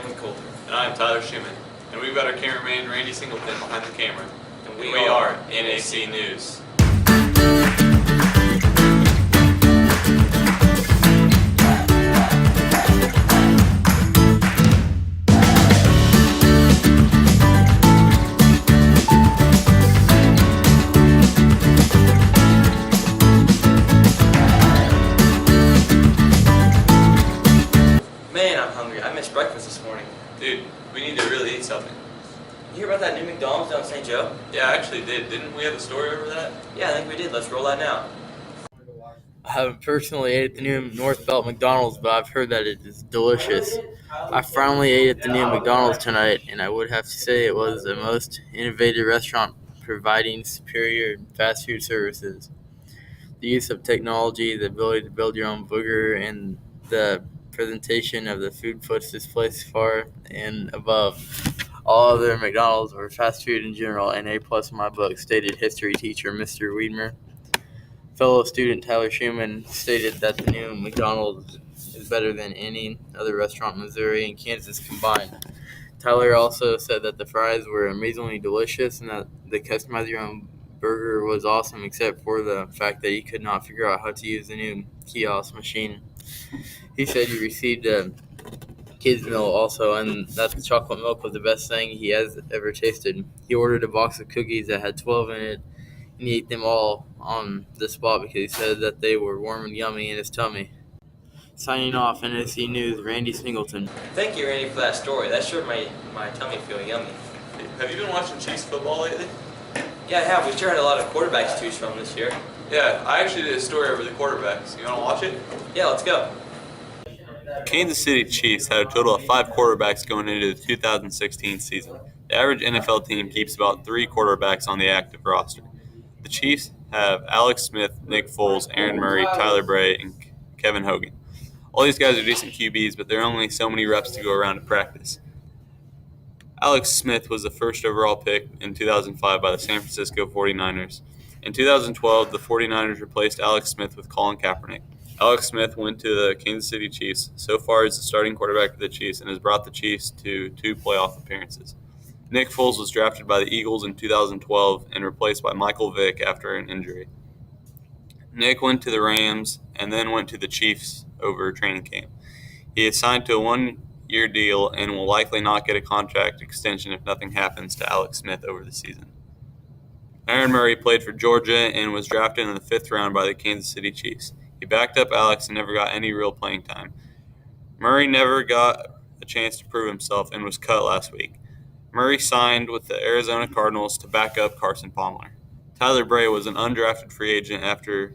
Franklin Coulter. And I'm Tyler Schumann. And we've got our cameraman Randy Singleton behind the camera. And we are NAC News. Man, I'm hungry. I missed breakfast this morning. Dude, we need to really eat something. You hear about that new McDonald's down in St. Joe? Yeah, I actually did. Didn't we have a story over that? Yeah, I think we did. Let's roll that now. I haven't personally ate at the new North Belt McDonald's, but I've heard that it is delicious. I finally ate at the new McDonald's tonight, and I would have to say it was the most innovative restaurant providing superior fast food services. The use of technology, the ability to build your own burger, and the presentation of the food puts this place far and above all other McDonald's or fast food in general. An A+ in my book, stated history teacher Mr. Wiedmer. Fellow student Tyler Schumann stated that the new McDonald's is better than any other restaurant in Missouri and Kansas combined. Tyler also said that the fries were amazingly delicious and that the customize your own burger was awesome, except for the fact that he could not figure out how to use the new kiosk machine. He said he received a kids meal also, and that the chocolate milk was the best thing he has ever tasted. He ordered a box of cookies that had 12 in it, and he ate them all on the spot because he said that they were warm and yummy in his tummy. Signing off, NSC News, Randy Singleton. Thank you, Randy, for that story. That sure made my tummy feel yummy. Have you been watching Chiefs football lately? Yeah, I have. We sure had a lot of quarterbacks to choose from this year. Yeah, I actually did a story over the quarterbacks. You want to watch it? Yeah, let's go. Kansas City Chiefs had a total of 5 quarterbacks going into the 2016 season. The average NFL team keeps about 3 quarterbacks on the active roster. The Chiefs have Alex Smith, Nick Foles, Aaron Murray, Tyler Bray, and Kevin Hogan. All these guys are decent QBs, but there are only so many reps to go around to practice. Alex Smith was the first overall pick in 2005 by the San Francisco 49ers. In 2012, the 49ers replaced Alex Smith with Colin Kaepernick. Alex Smith went to the Kansas City Chiefs. So far, he's the starting quarterback for the Chiefs and has brought the Chiefs to 2 playoff appearances. Nick Foles was drafted by the Eagles in 2012 and replaced by Michael Vick after an injury. Nick went to the Rams and then went to the Chiefs over training camp. He is signed to a 1-year deal and will likely not get a contract extension if nothing happens to Alex Smith over the season. Aaron Murray played for Georgia and was drafted in the 5th round by the Kansas City Chiefs. He backed up Alex and never got any real playing time. Murray never got a chance to prove himself and was cut last week. Murray signed with the Arizona Cardinals to back up Carson Palmer. Tyler Bray was an undrafted free agent after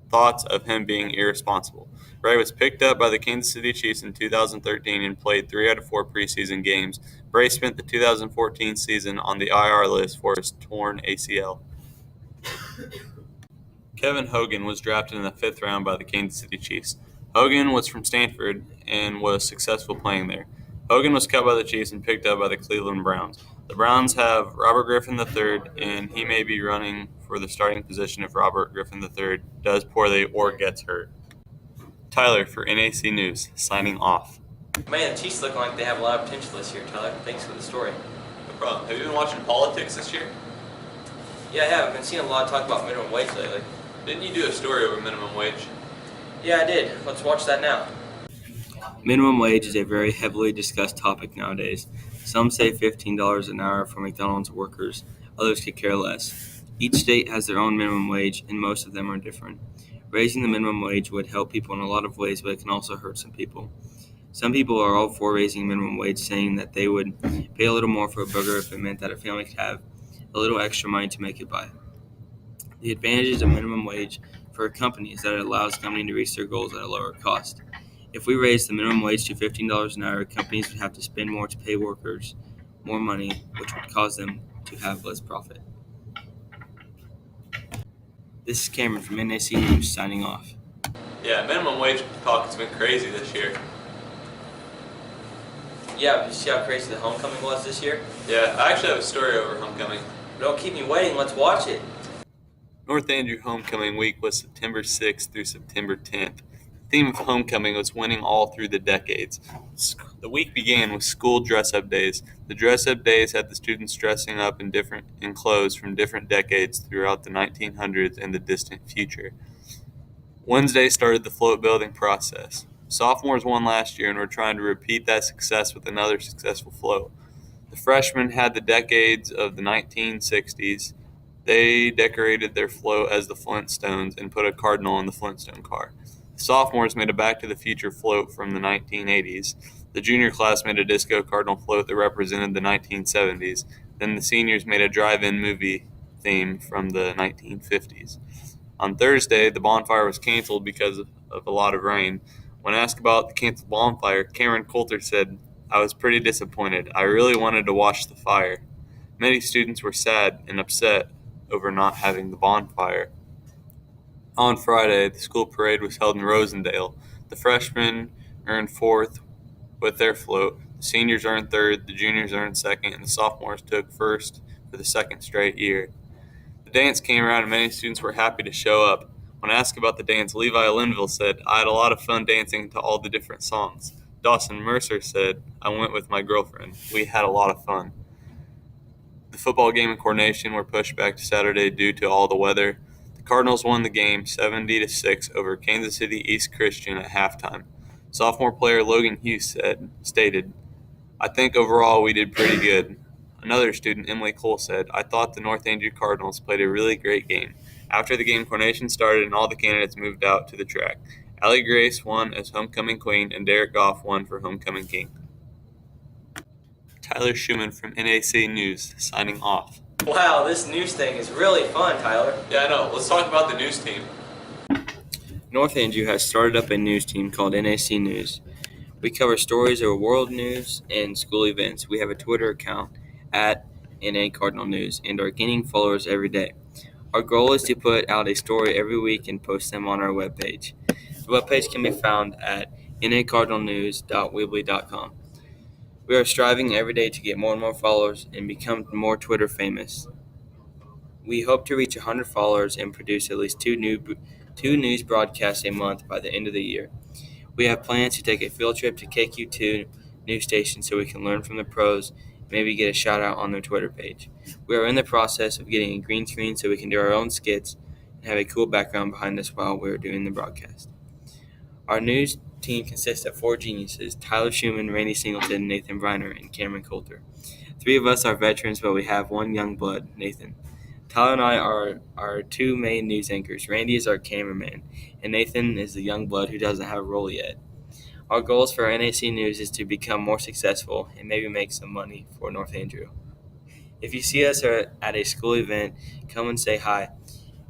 thoughts of him being irresponsible. Bray was picked up by the Kansas City Chiefs in 2013 and played 3 out of 4 preseason games. Bray spent the 2014 season on the IR list for his torn ACL. Kevin Hogan was drafted in the 5th round by the Kansas City Chiefs. Hogan was from Stanford and was successful playing there. Hogan was cut by the Chiefs and picked up by the Cleveland Browns. The Browns have Robert Griffin III, and he may be running for the starting position if Robert Griffin III does poorly or gets hurt. Tyler for NAC News, signing off. Man, the Chiefs look like they have a lot of potential this year, Tyler. Thanks for the story. No problem. Have you been watching politics this year? Yeah, I have. I've been seeing a lot of talk about minimum wage lately. Didn't you do a story over minimum wage? Yeah, I did. Let's watch that now. Minimum wage is a very heavily discussed topic nowadays. Some say $15 an hour for McDonald's workers. Others could care less. Each state has their own minimum wage, and most of them are different. Raising the minimum wage would help people in a lot of ways, but it can also hurt some people. Some people are all for raising minimum wage, saying that they would pay a little more for a burger if it meant that a family could have a little extra money to make it by. The advantages of minimum wage for a company is that it allows a company to reach their goals at a lower cost. If we raise the minimum wage to $15 an hour, companies would have to spend more to pay workers more money, which would cause them to have less profit. This is Cameron from NAC News signing off. Yeah, minimum wage talk has been crazy this year. Yeah, did you see how crazy the homecoming was this year? Yeah, I actually have a story over homecoming. Don't keep me waiting. Let's watch it. North Andrew homecoming week was September 6th through September 10th. The theme of homecoming was winning all through the decades. The week began with school dress-up days. The dress-up days had the students dressing up in clothes from different decades throughout the 1900s and the distant future. Wednesday started the float building process. Sophomores won last year and were trying to repeat that success with another successful float. The freshmen had the decades of the 1960s. They decorated their float as the Flintstones and put a cardinal in the Flintstone car. The sophomores made a Back to the Future float from the 1980s. The junior class made a disco cardinal float that represented the 1970s. Then the seniors made a drive-in movie theme from the 1950s. On Thursday, the bonfire was canceled because of a lot of rain. When asked about the canceled bonfire, Cameron Coulter said, "I was pretty disappointed. I really wanted to watch the fire." Many students were sad and upset over not having the bonfire. On Friday, the school parade was held in Rosendale. The freshmen earned fourth with their float, the seniors earned third, the juniors earned second, and the sophomores took first for the second straight year. The dance came around and many students were happy to show up. When asked about the dance, Levi Linville said, "I had a lot of fun dancing to all the different songs." Dawson Mercer said, "I went with my girlfriend. We had a lot of fun." The football game and coordination were pushed back to Saturday due to all the weather. The Cardinals won the game 70-6 over Kansas City East Christian at halftime. Sophomore player Logan Hughes stated, "I think overall we did pretty good." Another student, Emily Cole, said, "I thought the North Andrew Cardinals played a really great game." After the game, coordination started and all the candidates moved out to the track. Allie Grace won as homecoming queen and Derek Goff won for homecoming king. Tyler Schumann from NAC News, signing off. Wow, this news thing is really fun, Tyler. Yeah, I know. Let's talk about the news team. North Andrew has started up a news team called NAC News. We cover stories of world news and school events. We have a Twitter account at NA Cardinal News and are gaining followers every day. Our goal is to put out a story every week and post them on our webpage. The webpage can be found at nacardinalnews.weebly.com. We are striving every day to get more and more followers and become more Twitter famous. We hope to reach 100 followers and produce at least two news broadcasts a month by the end of the year. We have plans to take a field trip to KQ2 news station so we can learn from the pros and maybe get a shout out on their Twitter page. We are in the process of getting a green screen so we can do our own skits and have a cool background behind us while we're doing the broadcast. Our news team consists of 4 geniuses: Tyler Schumann, Randy Singleton, Nathan Briner, and Cameron Coulter. 3 of us are veterans, but we have 1 young blood, Nathan. Tyler and I are our 2 main news anchors. Randy is our cameraman, and Nathan is the young blood who doesn't have a role yet. Our goals for NAC News is to become more successful and maybe make some money for North Andrew. If you see us at a school event, come and say hi.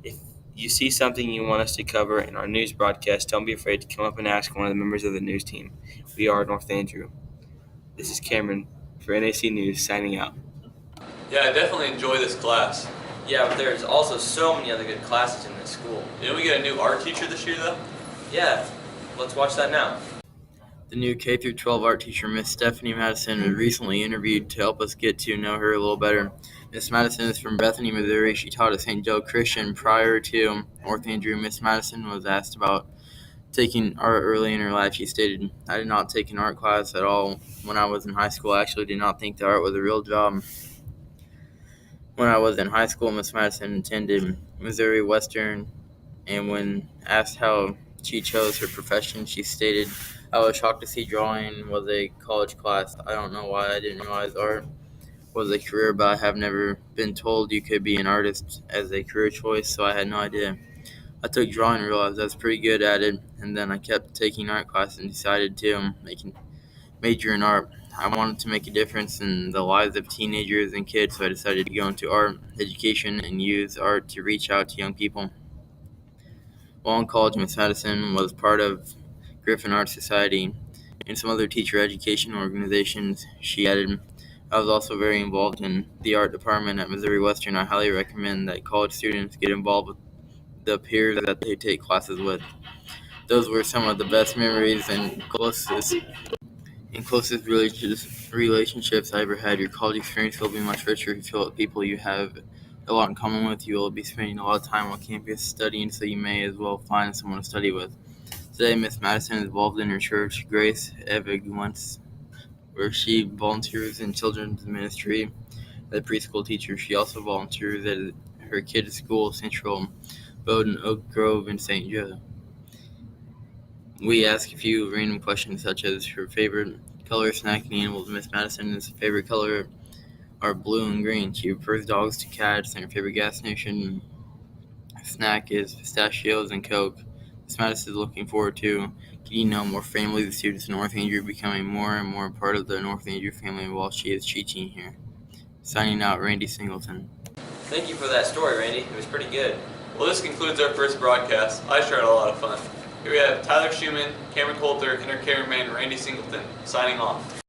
If you see something you want us to cover in our news broadcast, don't be afraid to come up and ask one of the members of the news team. We are North Andrew. This is Cameron for NAC News signing out. Yeah, I definitely enjoy this class. Yeah, but there's also so many other good classes in this school. Didn't we get a new art teacher this year, though? Yeah, let's watch that now. The new K-12 art teacher, Miss Stephanie Madison, was recently interviewed to help us get to know her a little better. Miss Madison is from Bethany, Missouri. She taught at St. Joe Christian prior to North Andrew. Miss Madison was asked about taking art early in her life. She stated, "I did not take an art class at all when I was in high school. I actually did not think that art was a real job." When I was in high school, Miss Madison attended Missouri Western, and when asked how she chose her profession, she stated, "I was shocked to see drawing was a college class. I don't know why I didn't realize art was a career, but I have never been told you could be an artist as a career choice, so I had no idea. I took drawing and realized I was pretty good at it, and then I kept taking art classes and decided to major in art. I wanted to make a difference in the lives of teenagers and kids, so I decided to go into art education and use art to reach out to young people." While in college, Miss Madison was part of Griffin Art Society and some other teacher education organizations. She added, "I was also very involved in the art department at Missouri Western. I highly recommend that college students get involved with the peers that they take classes with. Those were some of the best memories and closest relationships I ever had. Your college experience will be much richer if you feel with people you have a lot in common with. You will be spending a lot of time on campus studying, so you may as well find someone to study with. Today, Miss Madison is involved in her church, Grace Evig, where she volunteers in children's ministry as a preschool teacher. She also volunteers at her kids' school, Central Bowden, Oak Grove, and St. Joe. We ask a few random questions such as her favorite color snacking animals. Miss Madison's favorite color are blue and green. She prefers dogs to cats, and her favorite gas station snack is pistachios and Coke. Miss Madison is looking forward to getting to know more families and students in North Andrew, becoming more and more part of the North Andrew family while she is teaching here. Signing out, Randy Singleton. Thank you for that story, Randy. It was pretty good. Well, this concludes our first broadcast. I sure had a lot of fun. Here we have Tyler Schumann, Cameron Coulter, and our cameraman Randy Singleton signing off.